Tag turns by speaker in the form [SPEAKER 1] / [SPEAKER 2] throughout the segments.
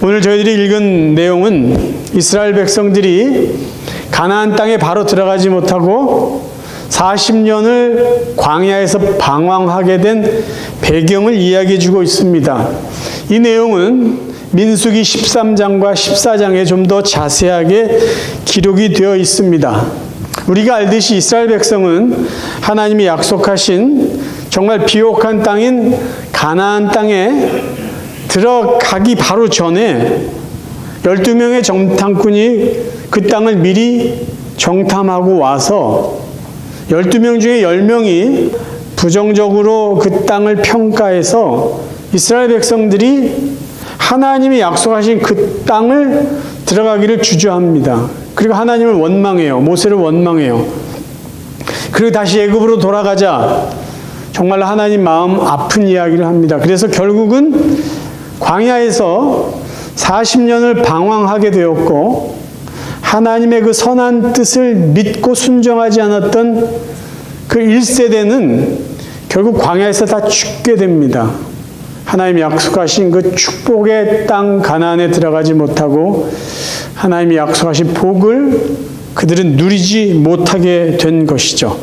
[SPEAKER 1] 오늘 저희들이 읽은 내용은 이스라엘 백성들이 가나안 땅에 바로 들어가지 못하고 40년을 광야에서 방황하게 된 배경을 이야기해 주고 있습니다. 이 내용은 민수기 13장과 14장에 좀 더 자세하게 기록이 되어 있습니다. 우리가 알듯이 이스라엘 백성은 하나님이 약속하신 정말 비옥한 땅인 가나안 땅에 들어가기 바로 전에 12명의 정탐꾼이 그 땅을 미리 정탐하고 와서 12명 중에 10명이 부정적으로 그 땅을 평가해서 이스라엘 백성들이 하나님이 약속하신 그 땅을 들어가기를 주저합니다. 그리고 하나님을 원망해요. 모세를 원망해요. 그리고 다시 애굽으로 돌아가자 정말 하나님 마음 아픈 이야기를 합니다. 그래서 결국은 광야에서 40년을 방황하게 되었고 하나님의 그 선한 뜻을 믿고 순종하지 않았던 그 1세대는 결국 광야에서 다 죽게 됩니다. 하나님이 약속하신 그 축복의 땅 가나안에 들어가지 못하고 하나님이 약속하신 복을 그들은 누리지 못하게 된 것이죠.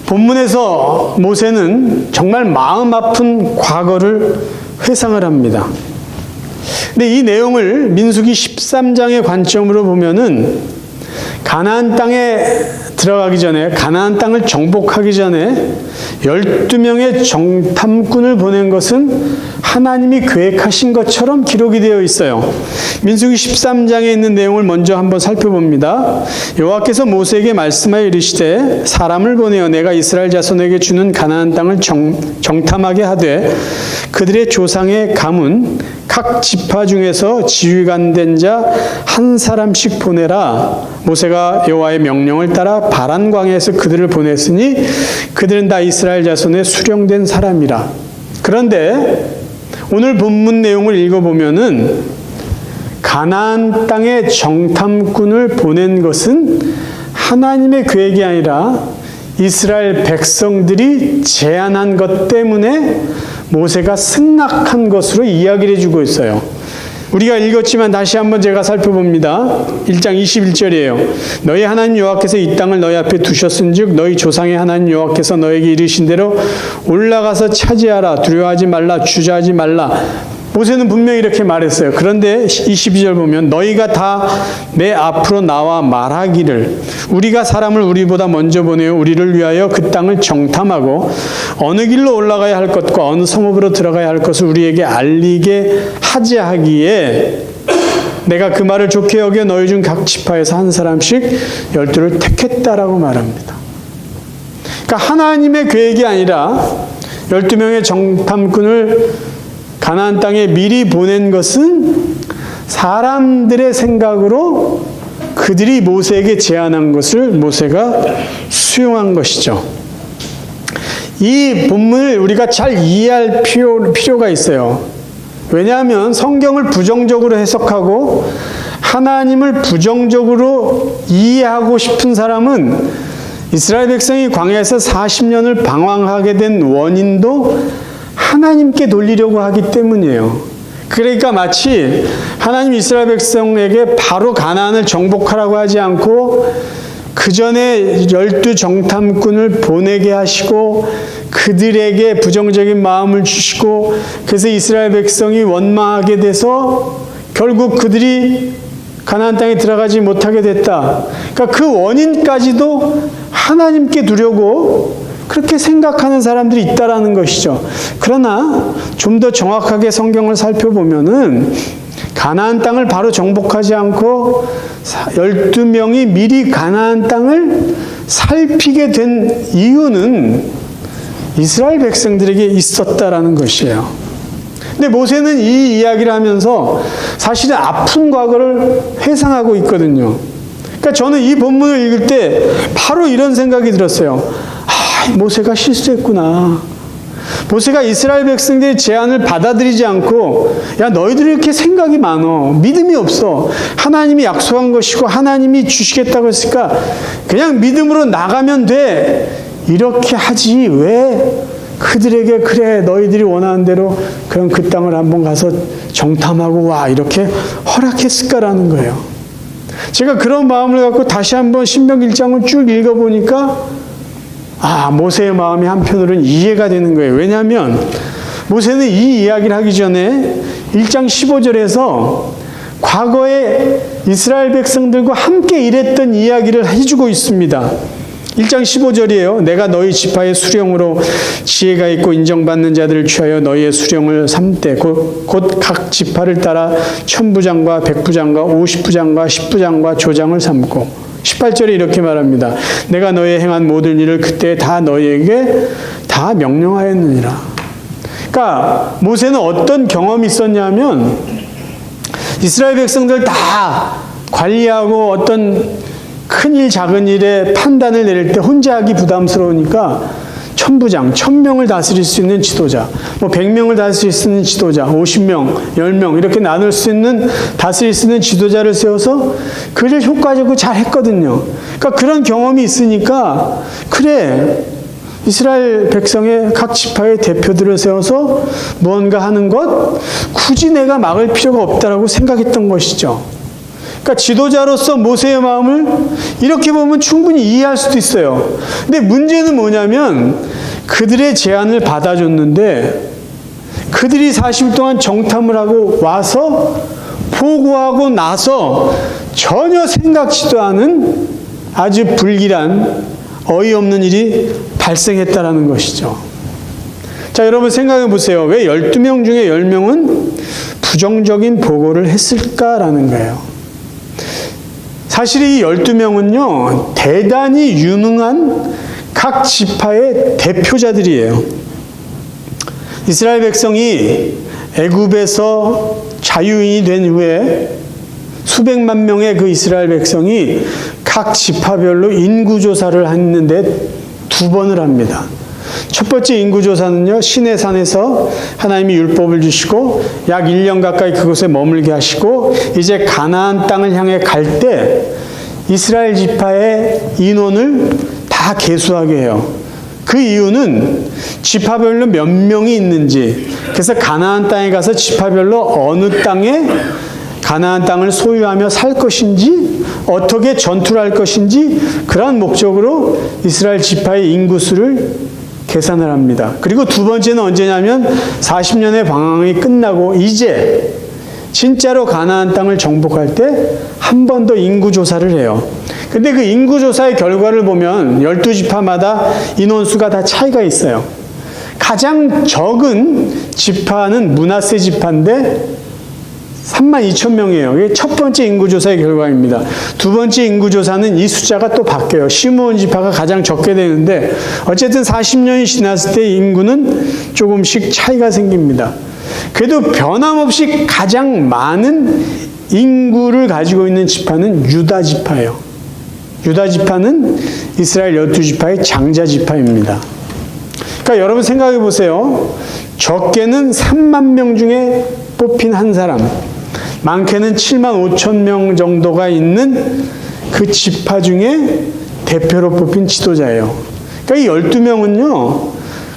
[SPEAKER 1] 본문에서 모세는 정말 마음 아픈 과거를 회상을 합니다. 근데 이 내용을 민수기 13장의 관점으로 보면은 가나안 땅에 들어가기 전에, 가나안 땅을 정복하기 전에 12명의 정탐꾼을 보낸 것은 하나님이 계획하신 것처럼 기록이 되어 있어요. 민수기 13장에 있는 내용을 먼저 한번 살펴봅니다. 여호와께서 모세에게 말씀하여 이르시되 사람을 보내어 내가 이스라엘 자손에게 주는 가나안 땅을 정탐하게 하되 그들의 조상의 가문 각 지파 중에서 지휘관 된 자 한 사람씩 보내라. 모세가 여호와의 명령을 따라 바란 광야에서 그들을 보냈으니 그들은 다 이스라엘 자손의 수령된 사람이라. 그런데 오늘 본문 내용을 읽어보면은 가나안 땅에 정탐꾼을 보낸 것은 하나님의 계획이 아니라 이스라엘 백성들이 제안한 것 때문에 모세가 승낙한 것으로 이야기를 해주고 있어요. 우리가 읽었지만 다시 한번 제가 살펴봅니다. 1장 21절이에요. 너희 하나님 여호와께서 이 땅을 너희 앞에 두셨은즉 너희 조상의 하나님 여호와께서 너에게 이르신 대로 올라가서 차지하라. 두려워하지 말라. 주저하지 말라. 모세는 분명히 이렇게 말했어요. 그런데 22절 보면 너희가 다 내 앞으로 나와 말하기를 우리가 사람을 우리보다 먼저 보내어 우리를 위하여 그 땅을 정탐하고 어느 길로 올라가야 할 것과 어느 성읍으로 들어가야 할 것을 우리에게 알리게 하지 하기에 내가 그 말을 좋게 여겨 너희 중 각 지파에서 한 사람씩 12를 택했다라고 말합니다. 그러니까 하나님의 계획이 아니라 12명의 정탐꾼을 가나안 땅에 미리 보낸 것은 사람들의 생각으로 그들이 모세에게 제안한 것을 모세가 수용한 것이죠. 이 본문을 우리가 잘 이해할 필요가 있어요. 왜냐하면 성경을 부정적으로 해석하고 하나님을 부정적으로 이해하고 싶은 사람은 이스라엘 백성이 광야에서 40년을 방황하게 된 원인도 하나님께 돌리려고 하기 때문이에요. 그러니까 마치 하나님 이스라엘 백성에게 바로 가나안을 정복하라고 하지 않고 그 전에 12 정탐꾼을 보내게 하시고 그들에게 부정적인 마음을 주시고 그래서 이스라엘 백성이 원망하게 돼서 결국 그들이 가나안 땅에 들어가지 못하게 됐다. 그러니까 그 원인까지도 하나님께 두려고 그렇게 생각하는 사람들이 있다라는 것이죠. 그러나 좀 더 정확하게 성경을 살펴보면은 가나안 땅을 바로 정복하지 않고 12명이 미리 가나안 땅을 살피게 된 이유는 이스라엘 백성들에게 있었다라는 것이에요. 근데 모세는 이 이야기를 하면서 사실은 아픈 과거를 회상하고 있거든요. 그러니까 저는 이 본문을 읽을 때 바로 이런 생각이 들었어요. 모세가 실수했구나. 모세가 이스라엘 백성들의 제안을 받아들이지 않고 야 너희들이 이렇게 생각이 많어. 믿음이 없어. 하나님이 약속한 것이고 하나님이 주시겠다고 했으니까 그냥 믿음으로 나가면 돼. 이렇게 하지 왜 그들에게 그래 너희들이 원하는 대로 그럼 그 땅을 한번 가서 정탐하고 와 이렇게 허락했을까라는 거예요. 제가 그런 마음을 갖고 다시 한번 신명기 1장을 쭉 읽어보니까 모세의 마음이 한편으로는 이해가 되는 거예요. 왜냐하면 모세는 이 이야기를 하기 전에 1장 15절에서 과거에 이스라엘 백성들과 함께 일했던 이야기를 해주고 있습니다. 1장 15절이에요. 내가 너희 지파의 수령으로 지혜가 있고 인정받는 자들을 취하여 너희의 수령을 삼되 곧 각 지파를 따라 천부장과 백부장과 50부장과 10부장과 조장을 삼고 18절에 이렇게 말합니다. 내가 너희의 행한 모든 일을 그때 다 너희에게 다 명령하였느니라. 그러니까 모세는 어떤 경험이 있었냐면 이스라엘 백성들 다 관리하고 어떤 큰일 작은 일에 판단을 내릴 때 혼자 하기 부담스러우니까 천부장, 1000명을 다스릴 수 있는 지도자, 100명을 다스릴 수 있는 지도자, 50명, 10명 이렇게 나눌 수 있는 다스릴 수 있는 지도자를 세워서 그를 효과적으로 잘 했거든요. 그러니까 그런 경험이 있으니까 그래 이스라엘 백성의 각 지파의 대표들을 세워서 무언가 하는 것 굳이 내가 막을 필요가 없다라고 생각했던 것이죠. 그러니까 지도자로서 모세의 마음을 이렇게 보면 충분히 이해할 수도 있어요. 근데 문제는 뭐냐면 그들의 제안을 받아줬는데 그들이 40일 동안 정탐을 하고 와서 보고하고 나서 전혀 생각지도 않은 아주 불길한 어이없는 일이 발생했다라는 것이죠. 자, 여러분 생각해 보세요. 왜 12명 중에 10명은 부정적인 보고를 했을까라는 거예요. 사실 이 12명은요, 대단히 유능한 각 지파의 대표자들이에요. 이스라엘 백성이 애굽에서 자유인이 된 후에 수백만 명의 그 이스라엘 백성이 각 지파별로 인구조사를 했는데 2번을 합니다. 첫 번째 인구조사는요, 시내산에서 하나님이 율법을 주시고 약 1년 가까이 그곳에 머물게 하시고 이제 가나안 땅을 향해 갈 때 이스라엘 지파의 인원을 다 계수하게 해요. 그 이유는 지파별로 몇 명이 있는지, 그래서 가나안 땅에 가서 지파별로 어느 땅에 가나안 땅을 소유하며 살 것인지 어떻게 전투를 할 것인지 그런 목적으로 이스라엘 지파의 인구수를 계산을 합니다. 그리고 두 번째는 언제냐면 40년의 방황이 끝나고 이제 진짜로 가나안 땅을 정복할 때 한 번 더 인구조사를 해요. 근데 그 인구조사의 결과를 보면 12지파마다 인원수가 다 차이가 있어요. 가장 적은 지파는 므낫세 지파인데 32,000명이에요. 이게 첫 번째 인구조사의 결과입니다. 두 번째 인구조사는 이 숫자가 또 바뀌어요. 시므온 지파가 가장 적게 되는데 어쨌든 40년이 지났을 때 인구는 조금씩 차이가 생깁니다. 그래도 변함없이 가장 많은 인구를 가지고 있는 지파는 유다 지파예요. 유다 지파는 이스라엘 12지파의 장자 지파입니다. 그러니까 여러분 생각해 보세요. 적게는 3만 명 중에 뽑힌 한 사람, 많게는 7만 5천 명 정도가 있는 그 지파 중에 대표로 뽑힌 지도자예요. 그러니까 이 12명은요,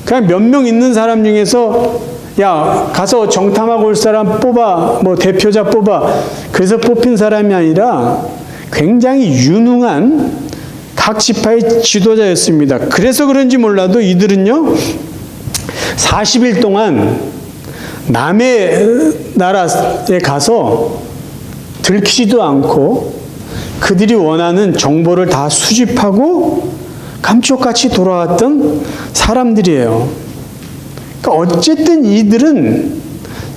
[SPEAKER 1] 그냥 몇 명 있는 사람 중에서 야, 가서 정탐하고 올 사람 뽑아, 대표자 뽑아. 그래서 뽑힌 사람이 아니라 굉장히 유능한 각 지파의 지도자였습니다. 그래서 그런지 몰라도 이들은요, 40일 동안 남의 나라에 가서 들키지도 않고 그들이 원하는 정보를 다 수집하고 감쪽같이 돌아왔던 사람들이에요. 그러니까 어쨌든 이들은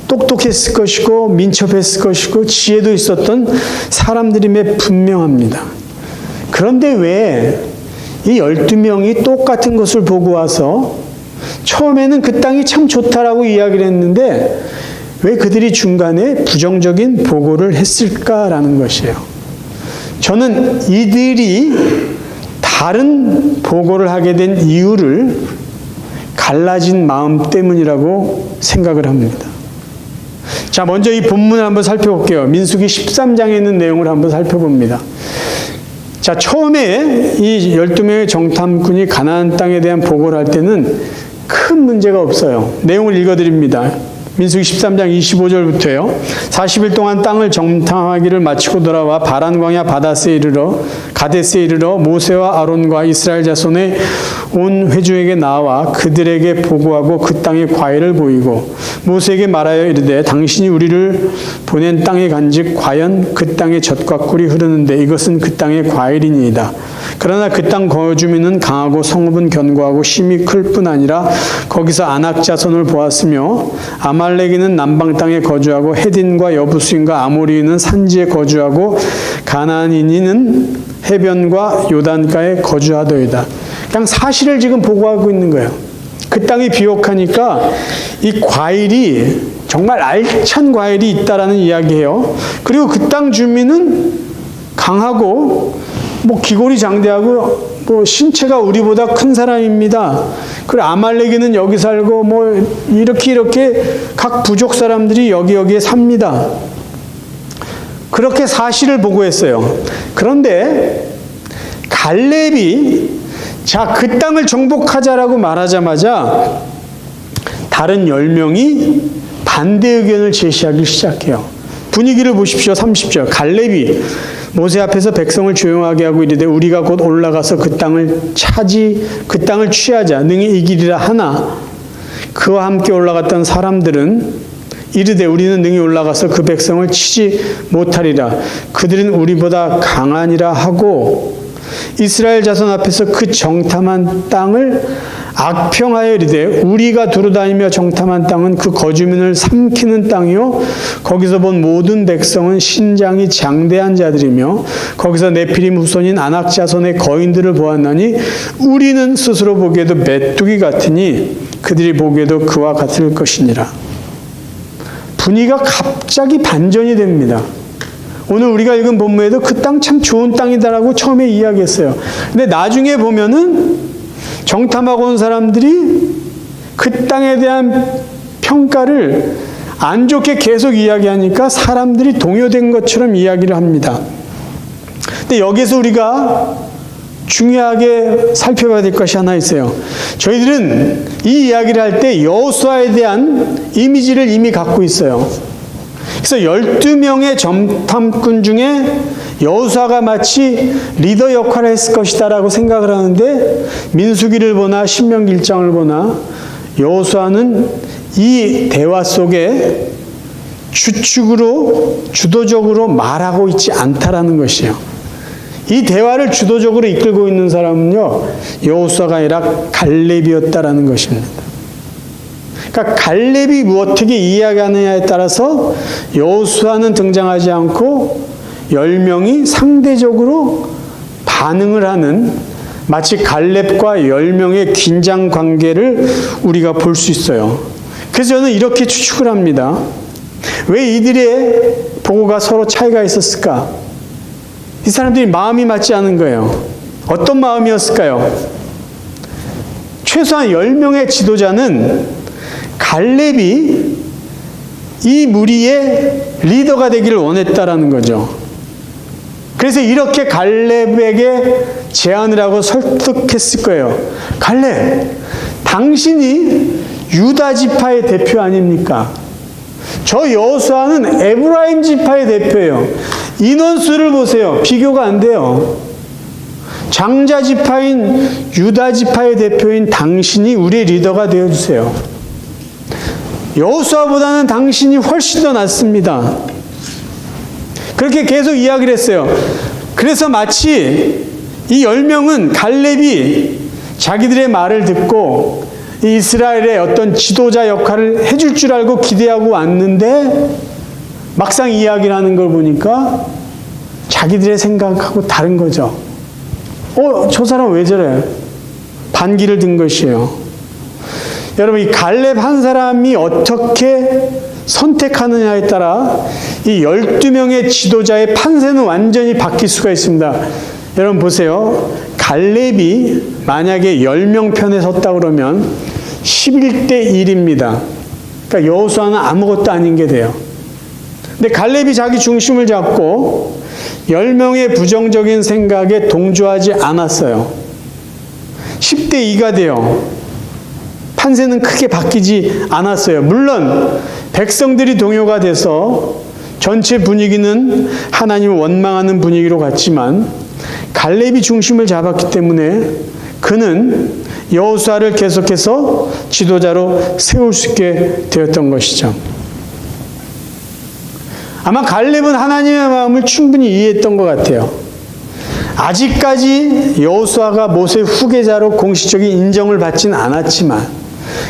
[SPEAKER 1] 똑똑했을 것이고 민첩했을 것이고 지혜도 있었던 사람들임에 분명합니다. 그런데 왜 이 12명이 똑같은 것을 보고 와서 처음에는 그 땅이 참 좋다라고 이야기를 했는데 왜 그들이 중간에 부정적인 보고를 했을까라는 것이에요. 저는 이들이 다른 보고를 하게 된 이유를 갈라진 마음 때문이라고 생각을 합니다. 자, 먼저 이 본문을 한번 살펴볼게요. 민수기 13장에 있는 내용을 한번 살펴봅니다. 자, 처음에 이 12명의 정탐꾼이 가나안 땅에 대한 보고를 할 때는 큰 문제가 없어요. 내용을 읽어드립니다. 민수기 13장 25절부터요. 40일 동안 땅을 정탐하기를 마치고 돌아와 바란 광야 가데스에 이르러 모세와 아론과 이스라엘 자손의 온 회중에게 나와 그들에게 보고하고 그 땅의 과일을 보이고 모세에게 말하여 이르되 당신이 우리를 보낸 땅에 간즉 과연 그 땅에 젖과 꿀이 흐르는데 이것은 그 땅의 과일이니이다. 그러나 그 땅 거주민은 강하고 성읍은 견고하고 심이 클 뿐 아니라 거기서 아낙 자손을 보았으며 아말렉인은 남방 땅에 거주하고 헤딘과 여부수인과 아모리인은 산지에 거주하고 가나안인은 해변과 요단가에 거주하더이다. 그냥 사실을 지금 보고하고 있는 거예요. 그 땅이 비옥하니까 이 과일이 정말 알찬 과일이 있다라는 이야기예요. 그리고 그 땅 주민은 강하고 기골이 장대하고 신체가 우리보다 큰 사람입니다. 그리고 아말렉인은 여기 살고 이렇게 각 부족 사람들이 여기에 삽니다. 그렇게 사실을 보고했어요. 그런데 갈렙이 그 땅을 정복하자라고 말하자마자 다른 10명이 반대 의견을 제시하기 시작해요. 분위기를 보십시오. 30절. 갈렙이 모세 앞에서 백성을 조용하게 하고 이르되 우리가 곧 올라가서 그 땅을 취하자 능히 이기리라 하나 그와 함께 올라갔던 사람들은 이르되 우리는 능히 올라가서 그 백성을 치지 못하리라. 그들은 우리보다 강하니라 하고 이스라엘 자손 앞에서 그 정탐한 땅을 악평하여 이르되 우리가 두루다니며 정탐한 땅은 그 거주민을 삼키는 땅이요 거기서 본 모든 백성은 신장이 장대한 자들이며 거기서 네피림 후손인 아낙 자손의 거인들을 보았나니 우리는 스스로 보기에도 메뚜기 같으니 그들이 보기에도 그와 같을 것이니라. 분위기가 갑자기 반전이 됩니다. 오늘 우리가 읽은 본문에도 그 땅 참 좋은 땅이다라고 처음에 이야기했어요. 근데 나중에 보면은 정탐하고 온 사람들이 그 땅에 대한 평가를 안 좋게 계속 이야기하니까 사람들이 동요된 것처럼 이야기를 합니다. 근데 여기서 우리가 중요하게 살펴봐야 될 것이 하나 있어요. 저희들은 이 이야기를 할 때 여호수아에 대한 이미지를 이미 갖고 있어요. 그래서 12명의 정탐꾼 중에 여호수아가 마치 리더 역할을 했을 것이다라고 생각을 하는데 민수기를 보나 신명기 1장을 보나 여호수아는 이 대화 속에 주도적으로 말하고 있지 않다라는 것이에요. 이 대화를 주도적으로 이끌고 있는 사람은요, 여호수아가 아니라 갈렙이었다라는 것입니다. 그러니까 갈렙이 어떻게 이야기하느냐에 따라서 여호수아는 등장하지 않고 10명이 상대적으로 반응을 하는 마치 갈렙과 10명의 긴장 관계를 우리가 볼 수 있어요. 그래서 저는 이렇게 추측을 합니다. 왜 이들의 보고가 서로 차이가 있었을까? 이 사람들이 마음이 맞지 않은 거예요. 어떤 마음이었을까요? 최소한 10명의 지도자는 갈렙이 이 무리의 리더가 되기를 원했다라는 거죠. 그래서 이렇게 갈렙에게 제안을 하고 설득했을 거예요. 갈렙, 당신이 유다 지파의 대표 아닙니까? 저 여호수아는 에브라임 지파의 대표예요. 인원수를 보세요. 비교가 안 돼요. 장자 지파인 유다 지파의 대표인 당신이 우리의 리더가 되어주세요. 여호수아보다는 당신이 훨씬 더 낫습니다. 그렇게 계속 이야기를 했어요. 그래서 마치 이 10명은 갈렙이 자기들의 말을 듣고 이스라엘의 어떤 지도자 역할을 해줄 줄 알고 기대하고 왔는데 막상 이야기를 하는 걸 보니까 자기들의 생각하고 다른 거죠. 저 사람 왜 저래? 반기를 든 것이에요. 여러분, 이 갈렙 한 사람이 어떻게 선택하느냐에 따라 이 12명의 지도자의 판세는 완전히 바뀔 수가 있습니다. 여러분 보세요. 갈렙이 만약에 10명 편에 섰다 그러면 11대 1입니다. 그러니까 여호수아는 아무것도 아닌 게 돼요. 근데 갈렙이 자기 중심을 잡고 10명의 부정적인 생각에 동조하지 않았어요. 10대 2가 돼요. 판세는 크게 바뀌지 않았어요. 물론 백성들이 동요가 돼서 전체 분위기는 하나님을 원망하는 분위기로 갔지만 갈렙이 중심을 잡았기 때문에 그는 여호수아를 계속해서 지도자로 세울 수 있게 되었던 것이죠. 아마 갈렙은 하나님의 마음을 충분히 이해했던 것 같아요. 아직까지 여호수아가 모세의 후계자로 공식적인 인정을 받지는 않았지만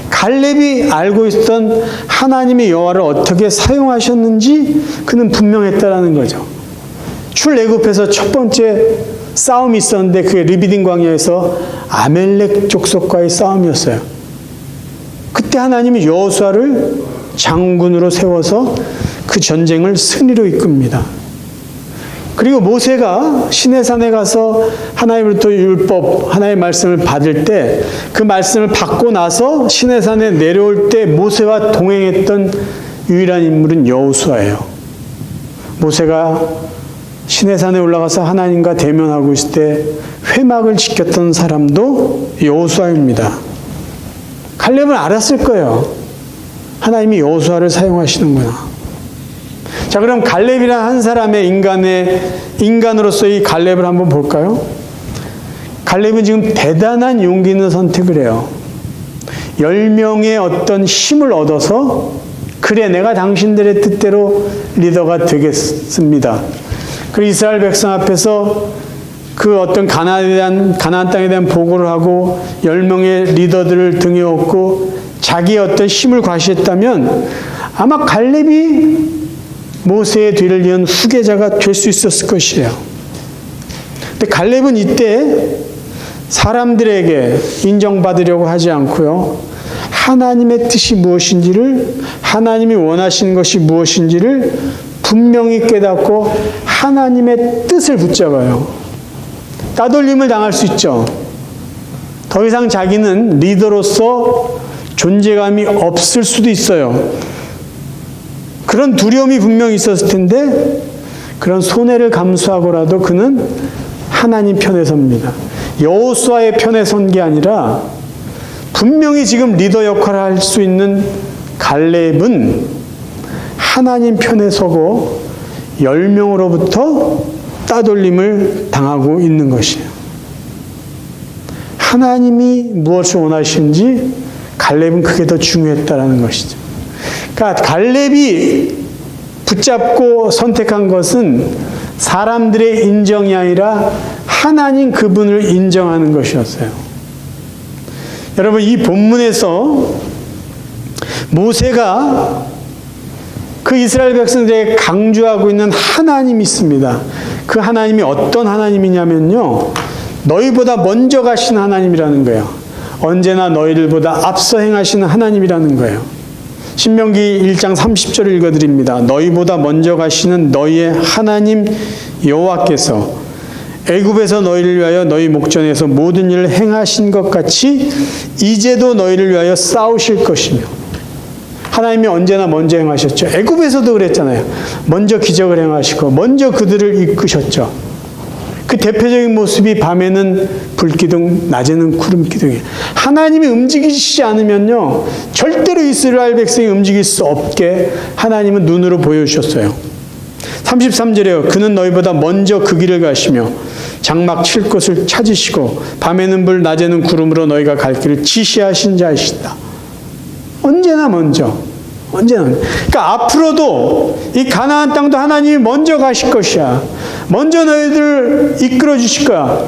[SPEAKER 1] 갈렙이 알고 있었던 하나님의 여호와를 어떻게 사용하셨는지 그는 분명했다라는 거죠. 출애굽해서 첫 번째 싸움이 있었는데 그게 르비딘 광야에서 아멜렉 족속과의 싸움이었어요. 그때 하나님이 여호수아를 장군으로 세워서 그 전쟁을 승리로 이끕니다. 그리고 모세가 시내산에 가서 하나님으로부터 율법, 하나님의 말씀을 받을 때 그 말씀을 받고 나서 시내산에 내려올 때 모세와 동행했던 유일한 인물은 여호수아예요. 모세가 시내산에 올라가서 하나님과 대면하고 있을 때 회막을 지켰던 사람도 여호수아입니다. 갈렙은 알았을 거예요. 하나님이 여호수아를 사용하시는구나. 자, 그럼 갈렙이란 한 사람의 인간으로서의 갈렙을 한번 볼까요? 갈렙은 지금 대단한 용기 있는 선택을 해요. 10명의 어떤 힘을 얻어서 그래, 내가 당신들의 뜻대로 리더가 되겠습니다. 그리고 이스라엘 백성 앞에서 그 어떤 가나안 땅에 대한 보고를 하고 10명의 리더들을 등에 업고 자기의 어떤 힘을 과시했다면 아마 갈렙이 모세의 뒤를 이은 후계자가 될 수 있었을 것이에요. 근데 갈렙은 이때 사람들에게 인정받으려고 하지 않고요. 하나님의 뜻이 무엇인지를, 하나님이 원하시는 것이 무엇인지를 분명히 깨닫고 하나님의 뜻을 붙잡아요. 따돌림을 당할 수 있죠. 더 이상 자기는 리더로서 존재감이 없을 수도 있어요. 그런 두려움이 분명히 있었을 텐데 그런 손해를 감수하고라도 그는 하나님 편에 섭니다. 여호수아의 편에 선 게 아니라 분명히 지금 리더 역할을 할 수 있는 갈렙은 하나님 편에 서고 10명으로부터 따돌림을 당하고 있는 것이에요. 하나님이 무엇을 원하시는지 갈렙은 그게 더 중요했다라는 것이죠. 그러니까 갈렙이 붙잡고 선택한 것은 사람들의 인정이 아니라 하나님 그분을 인정하는 것이었어요. 여러분, 이 본문에서 모세가 그 이스라엘 백성들에게 강조하고 있는 하나님이 있습니다. 그 하나님이 어떤 하나님이냐면요, 너희보다 먼저 가신 하나님이라는 거예요. 언제나 너희들보다 앞서 행하시는 하나님이라는 거예요. 신명기 1장 30절을 읽어드립니다. 너희보다 먼저 가시는 너희의 하나님 여호와께서 애굽에서 너희를 위하여 너희 목전에서 모든 일을 행하신 것 같이 이제도 너희를 위하여 싸우실 것이며. 하나님이 언제나 먼저 행하셨죠. 애굽에서도 그랬잖아요. 먼저 기적을 행하시고 먼저 그들을 이끄셨죠. 그 대표적인 모습이 밤에는 불기둥, 낮에는 구름기둥이에요. 하나님이 움직이시지 않으면요, 절대로 이스라엘 백성이 움직일 수 없게 하나님은 눈으로 보여주셨어요. 33절에요. 그는 너희보다 먼저 그 길을 가시며 장막 칠 곳을 찾으시고 밤에는 불, 낮에는 구름으로 너희가 갈 길을 지시하신 자이시다. 언제나 먼저. 그러니까 앞으로도 이 가나안 땅도 하나님이 먼저 가실 것이야. 먼저 너희들 이끌어 주실 거야.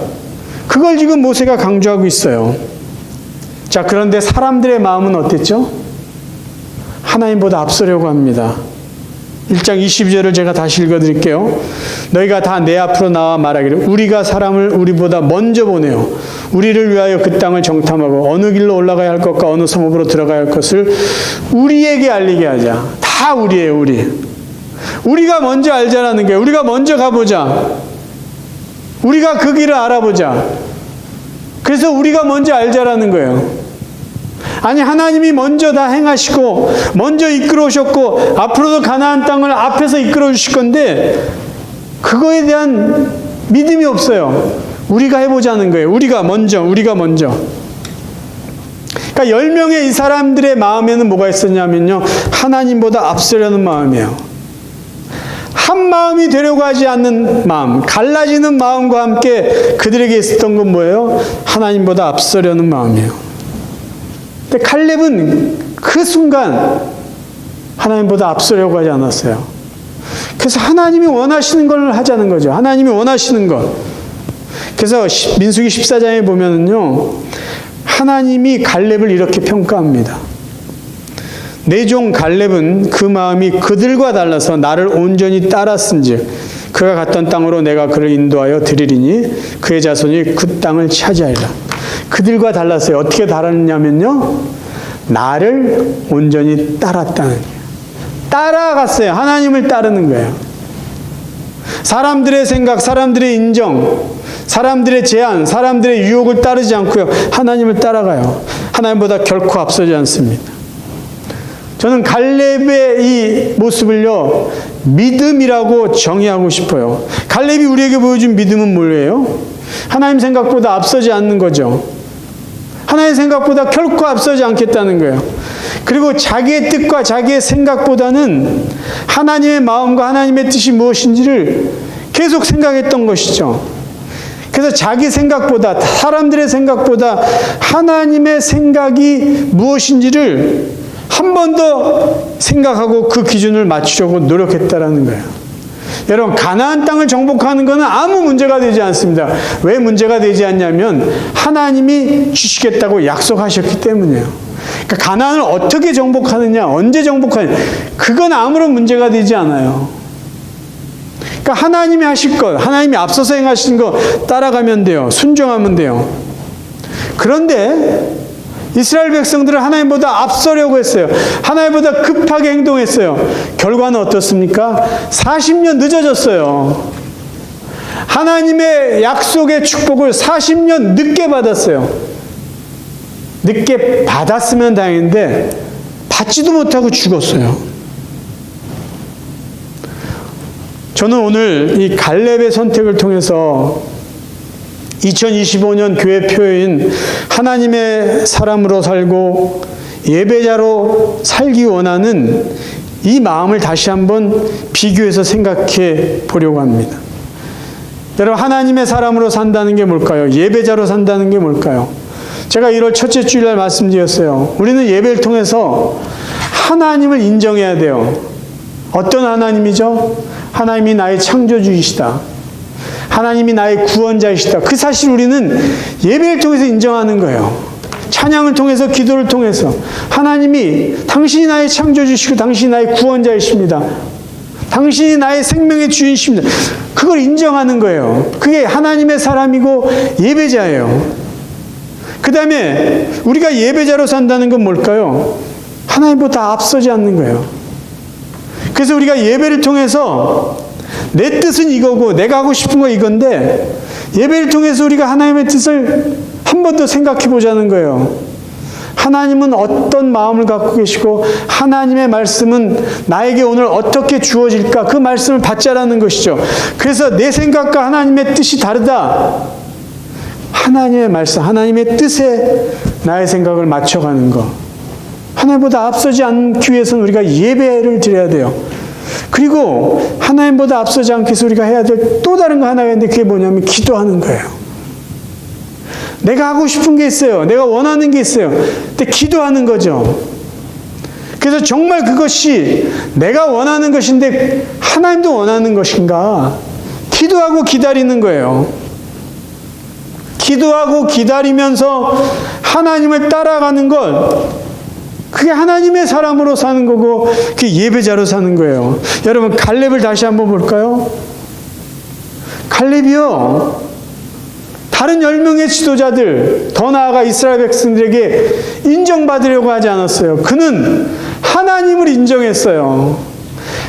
[SPEAKER 1] 그걸 지금 모세가 강조하고 있어요. 자, 그런데 사람들의 마음은 어땠죠? 하나님보다 앞서려고 합니다. 1장 22절을 제가 다시 읽어드릴게요. 너희가 다 내 앞으로 나와 말하기를 우리가 사람을 우리보다 먼저 보내어 우리를 위하여 그 땅을 정탐하고 어느 길로 올라가야 할 것과 어느 성읍으로 들어가야 할 것을 우리에게 알리게 하자. 다 우리예요, 우리. 우리가 먼저 알자라는 거예요. 우리가 먼저 가보자. 우리가 그 길을 알아보자. 그래서 우리가 먼저 알자라는 거예요. 아니, 하나님이 먼저 다 행하시고 먼저 이끌어 오셨고 앞으로도 가나안 땅을 앞에서 이끌어 주실 건데 그거에 대한 믿음이 없어요. 우리가 해보자는 거예요. 우리가 먼저. 그러니까 10명의 이 사람들의 마음에는 뭐가 있었냐면요, 하나님보다 앞서려는 마음이에요. 한 마음이 되려고 하지 않는 마음, 갈라지는 마음과 함께 그들에게 있었던 건 뭐예요? 하나님보다 앞서려는 마음이에요. 근데 칼렙은 그 순간 하나님보다 앞서려고 하지 않았어요. 그래서 하나님이 원하시는 걸 하자는 거죠. 하나님이 원하시는 것. 그래서 민수기 14장에 보면은요, 하나님이 갈렙을 이렇게 평가합니다. 내 종 갈렙은 그 마음이 그들과 달라서 나를 온전히 따랐은즉 그가 갔던 땅으로 내가 그를 인도하여 드리리니 그의 자손이 그 땅을 차지하리라. 그들과 달랐어요. 어떻게 달았냐면요, 나를 온전히 따랐다는 거예요. 따라갔어요. 하나님을 따르는 거예요. 사람들의 생각, 사람들의 인정, 사람들의 제안, 사람들의 유혹을 따르지 않고요, 하나님을 따라가요. 하나님보다 결코 앞서지 않습니다. 저는 갈렙의 이 모습을요, 믿음이라고 정의하고 싶어요. 갈렙이 우리에게 보여준 믿음은 뭐예요? 하나님 생각보다 앞서지 않는 거죠. 하나님 생각보다 결코 앞서지 않겠다는 거예요. 그리고 자기의 뜻과 자기의 생각보다는 하나님의 마음과 하나님의 뜻이 무엇인지를 계속 생각했던 것이죠. 그래서 자기 생각보다, 사람들의 생각보다 하나님의 생각이 무엇인지를 한 번 더 생각하고 그 기준을 맞추려고 노력했다라는 거예요. 여러분, 가나안 땅을 정복하는 것은 아무 문제가 되지 않습니다. 왜 문제가 되지 않냐면 하나님이 주시겠다고 약속하셨기 때문이에요. 그러니까 가나안을 어떻게 정복하느냐, 언제 정복하느냐, 그건 아무런 문제가 되지 않아요. 그러니까 하나님이 하실 것, 하나님이 앞서서 행하신 거 따라가면 돼요. 순종하면 돼요. 그런데 이스라엘 백성들은 하나님보다 앞서려고 했어요. 하나님보다 급하게 행동했어요. 결과는 어떻습니까? 40년 늦어졌어요. 하나님의 약속의 축복을 40년 늦게 받았어요. 늦게 받았으면 다행인데 받지도 못하고 죽었어요. 저는 오늘 이 갈렙의 선택을 통해서 2025년 교회 표인 하나님의 사람으로 살고 예배자로 살기 원하는 이 마음을 다시 한번 비교해서 생각해 보려고 합니다. 여러분, 하나님의 사람으로 산다는 게 뭘까요? 예배자로 산다는 게 뭘까요? 제가 1월 첫째 주일날 말씀드렸어요. 우리는 예배를 통해서 하나님을 인정해야 돼요. 어떤 하나님이죠? 하나님이 나의 창조주이시다. 하나님이 나의 구원자이시다. 그 사실 우리는 예배를 통해서 인정하는 거예요. 찬양을 통해서, 기도를 통해서 하나님이 당신이 나의 창조주시고 당신이 나의 구원자이십니다. 당신이 나의 생명의 주인이십니다. 그걸 인정하는 거예요. 그게 하나님의 사람이고 예배자예요. 그 다음에 우리가 예배자로 산다는 건 뭘까요? 하나님보다 앞서지 않는 거예요. 그래서 우리가 예배를 통해서 내 뜻은 이거고 내가 하고 싶은 거 이건데, 예배를 통해서 우리가 하나님의 뜻을 한 번 더 생각해 보자는 거예요. 하나님은 어떤 마음을 갖고 계시고 하나님의 말씀은 나에게 오늘 어떻게 주어질까, 그 말씀을 받자라는 것이죠. 그래서 내 생각과 하나님의 뜻이 다르다. 하나님의 말씀, 하나님의 뜻에 나의 생각을 맞춰가는 것. 하나님보다 앞서지 않기 위해서는 우리가 예배를 드려야 돼요. 그리고 하나님보다 앞서지 않기 위해서 우리가 해야 될 또 다른 거 하나가 있는데, 그게 뭐냐면 기도하는 거예요. 내가 하고 싶은 게 있어요. 내가 원하는 게 있어요. 근데 기도하는 거죠. 그래서 정말 그것이 내가 원하는 것인데 하나님도 원하는 것인가? 기도하고 기다리는 거예요. 기도하고 기다리면서 하나님을 따라가는 것, 그게 하나님의 사람으로 사는 거고, 그게 예배자로 사는 거예요. 여러분, 갈렙을 다시 한번 볼까요? 갈렙이요, 다른 10명의 지도자들, 더 나아가 이스라엘 백성들에게 인정받으려고 하지 않았어요. 그는 하나님을 인정했어요.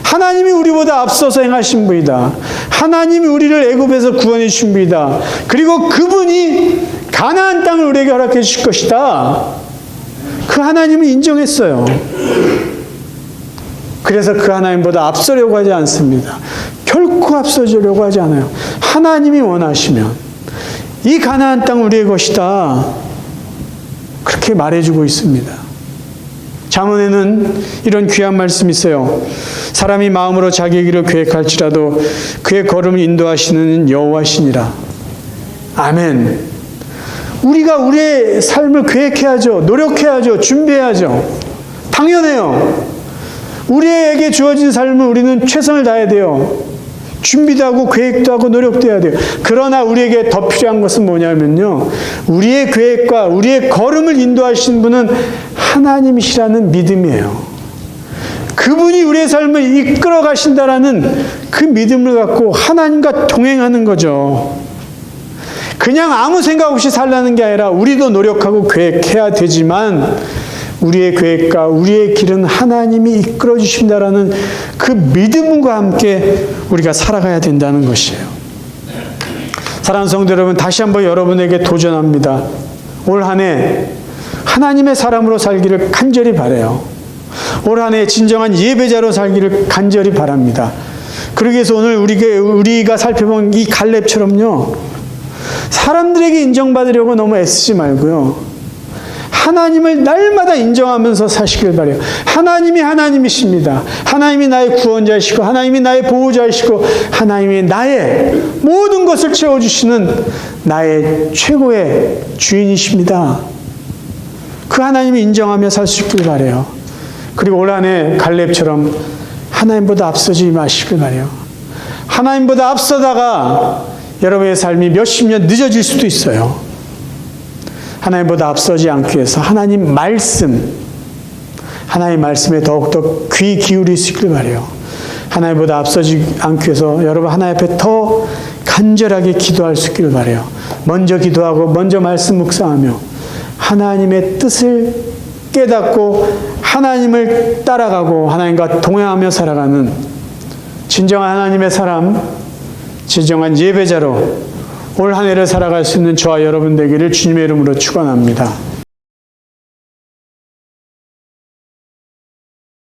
[SPEAKER 1] 하나님이 우리보다 앞서서 행하신 분이다. 하나님이 우리를 애굽에서 구원해 주신 분이다. 그리고 그분이 가나안 땅을 우리에게 허락해 주실 것이다. 그 하나님을 인정했어요. 그래서 그 하나님보다 앞서려고 하지 않습니다. 결코 앞서려고 하지 않아요. 하나님이 원하시면 이 가나안 땅 우리의 것이다. 그렇게 그렇게 말해주고 있습니다. 잠언에는 이런 귀한 말씀이 있어요. 사람이 마음으로 자기의 길을 계획할지라도 그의 걸음을 인도하시는 여호와시니라. 아멘. 우리가 우리의 삶을 계획해야죠. 노력해야죠. 준비해야죠. 당연해요. 우리에게 주어진 삶을 우리는 최선을 다해야 돼요. 준비도 하고 계획도 하고 노력도 해야 돼요. 그러나 우리에게 더 필요한 것은 뭐냐면요, 우리의 계획과 우리의 걸음을 인도하시는 분은 하나님이시라는 믿음이에요. 그분이 우리의 삶을 이끌어 가신다라는 그 믿음을 갖고 하나님과 동행하는 거죠. 그냥 아무 생각 없이 살라는 게 아니라 우리도 노력하고 계획해야 되지만 우리의 계획과 우리의 길은 하나님이 이끌어 주신다라는 그 믿음과 함께 우리가 살아가야 된다는 것이에요. 사랑하는 성도 여러분, 다시 한번 여러분에게 도전합니다. 올 한 해 하나님의 사람으로 살기를 간절히 바라요. 올 한 해 진정한 예배자로 살기를 간절히 바랍니다. 그러기 위해서 오늘 우리가 살펴본 이 갈렙처럼요, 사람들에게 인정받으려고 너무 애쓰지 말고요, 하나님을 날마다 인정하면서 사시길 바라요. 하나님이 하나님이십니다. 하나님이 나의 구원자이시고 하나님이 나의 보호자이시고 하나님이 나의 모든 것을 채워주시는 나의 최고의 주인이십니다. 그 하나님을 인정하며 살 수 있길 바라요. 그리고 올 한 해 갈렙처럼 하나님보다 앞서지 마시길 바라요. 하나님보다 앞서다가 여러분의 삶이 몇십 년 늦어질 수도 있어요. 하나님보다 앞서지 않기 위해서 하나님 말씀에 더욱더 귀 기울일 수 있길 바라요. 하나님보다 앞서지 않기 위해서 여러분 하나님 앞에 더 간절하게 기도할 수 있기를 바라요. 먼저 기도하고 먼저 말씀 묵상하며 하나님의 뜻을 깨닫고 하나님을 따라가고 하나님과 동행하며 살아가는 진정한 하나님의 사람, 진정한 예배자로 올 한 해를 살아갈 수 있는 저와 여러분 되기를 주님의 이름으로 축원합니다.